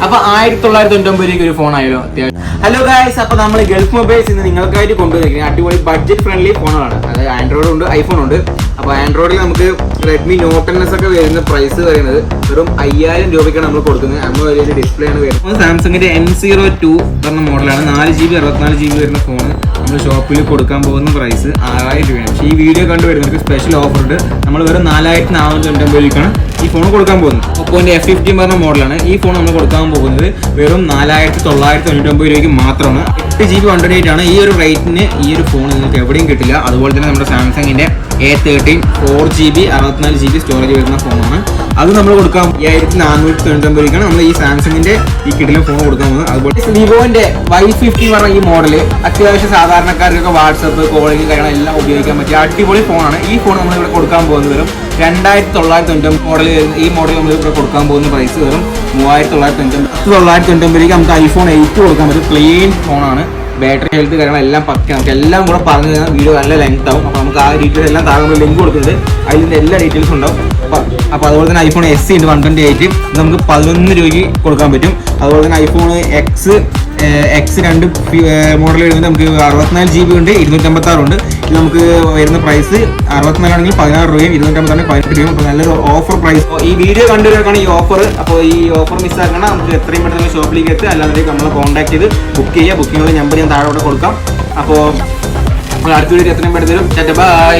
അപ്പൊ 1999 ഒരു ഫോൺ ആയാലോ അത്യാവശ്യം. ഹലോ ഗായ്സ്, അപ്പൊ നമ്മൾ ഗൾഫ് മൊബൈൽസ് ഇന്ന് നിങ്ങൾക്കായിട്ട് കൊണ്ടുവന്നിരിക്കുന്നത് അടിപൊളി ബഡ്ജറ്റ് ഫ്രണ്ട്ലി ഫോണുകളാണ്. അതായത് ആൻഡ്രോയിഡ് ഉണ്ട്, ഐഫോൺ ഉണ്ട്. അപ്പോൾ ആൻഡ്രോയിഡിൽ നമുക്ക് റെഡ്മി നോട്ട് എൻ എസ് ഒക്കെ വരുന്ന പ്രൈസ് പറയുന്നത് വെറും 5000 രൂപയ്ക്കാണ് നമ്മൾ കൊടുക്കുന്നത്. നമ്മൾ വലിയ ഡിസ്പ്ലേ ആണ് വരുന്നത്. സാംസങ്ങിന്റെ M02 പറഞ്ഞ മോഡലാണ്. 4GB 64GB വരുന്ന ഫോൺ നമ്മൾ ഷോപ്പിൽ കൊടുക്കാൻ പോകുന്ന പ്രൈസ് 6000 രൂപയാണ്. പക്ഷേ ഈ വീഡിയോ കണ്ടുവരുന്നവർക്ക് സ്പെഷ്യൽ ഓഫർ ഉണ്ട്. നമ്മൾ വെറും 4499 രൂപയ്ക്കാണ് ഈ ഫോൺ കൊടുക്കാൻ പോകുന്നത്. ഒപ്പോന്റെ F15 പറഞ്ഞ മോഡലാണ്. ഈ ഫോൺ നമ്മൾ കൊടുക്കാൻ പോകുന്നത് വെറും 4999 രൂപയ്ക്ക് മാത്രമാണ്. 8GB 128 ആണ്. ഈ ഒരു റേറ്റിന് ഈ ഒരു ഫോൺ നിങ്ങൾക്ക് എവിടെയും കിട്ടില്ല. അതുപോലെ തന്നെ നമ്മുടെ സാംസങ്ങിന്റെ A13 4GB 64GB സ്റ്റോറേജ് വരുന്ന ഫോണാണ്. അത് നമ്മൾ കൊടുക്കാൻ 5499 രൂപയ്ക്കാണ് നമ്മൾ ഈ സാംസങ്ങിന്റെ ഈ കിടിലൻ ഫോൺ കൊടുക്കാൻ പോകുന്നത്. അതുപോലെ വിവോന്റെ Y50 പറഞ്ഞ ഈ മോഡല് അത്യാവശ്യം സാധാരണക്കാർക്കൊക്കെ വാട്സപ്പ് കോളിംഗ് കാര്യങ്ങൾ എല്ലാം ഉപയോഗിക്കാൻ പറ്റിയ അടിപൊളി ഫോണാണ്. ഈ ഫോൺ നമ്മൾ ഇവിടെ കൊടുക്കാൻ പോകുന്നത് വെറും 2999 മോഡൽ. ഈ മോഡൽ നമ്മൾ ഇവിടെ കൊടുക്കാൻ പോകുന്ന പ്രൈസ് വെറും 3999 നമുക്ക് iPhone 8 കൊടുക്കാൻ പറ്റും. പ്ലെയിൻ ഫോണാണ്. ബാറ്ററി ഹെൽത്ത് കാര്യങ്ങളെല്ലാം പക്ക. നമുക്ക് എല്ലാം കൂടെ പറഞ്ഞു തരുന്ന വീഡിയോ നല്ല ലെങ്ത് ആവും. അപ്പോൾ നമുക്ക് ആ ഡീറ്റെയിൽസ് എല്ലാം താഴെ ലിങ്ക് കൊടുക്കുന്നത് അതിൻ്റെ എല്ലാ ഡീറ്റെയിൽസും ഉണ്ടാവും. അപ്പോൾ അതുപോലെ തന്നെ iPhone SE ഉണ്ട് 128 നമുക്ക് 11 രൂപയ്ക്ക് കൊടുക്കാൻ പറ്റും. അതുപോലെ തന്നെ iPhone X2 മോഡൽ വരുന്നത് നമുക്ക് 64GB ഉണ്ട്, 256 ഉണ്ട്. ഇത് നമുക്ക് വരുന്ന പ്രൈസ് 64 ആണെങ്കിൽ 16 രൂപയും 256 18 രൂപയും. അപ്പോൾ നല്ലൊരു ഓഫർ പ്രൈസ്. ഈ വീഡിയോ കണ്ടുവരാനാണ് ഈ ഓഫർ. അപ്പോൾ ഈ ഓഫർ മിസ്സാക്കണം. നമുക്ക് എത്രയും പെട്ടെന്ന് ഷോപ്പിലേക്ക് എത്തുക, അല്ലാതെ നമ്മളെ കോൺടാക്ട് ചെയ്ത് ബുക്ക് ചെയ്യുക. ബുക്കിങ്ങിനുള്ള നമ്പർ ഞാൻ താഴെ കൊടുക്കാം. അപ്പോൾ അടുത്ത വീഡിയോ എത്രയും പെട്ടെന്ന് തരും. ബൈ.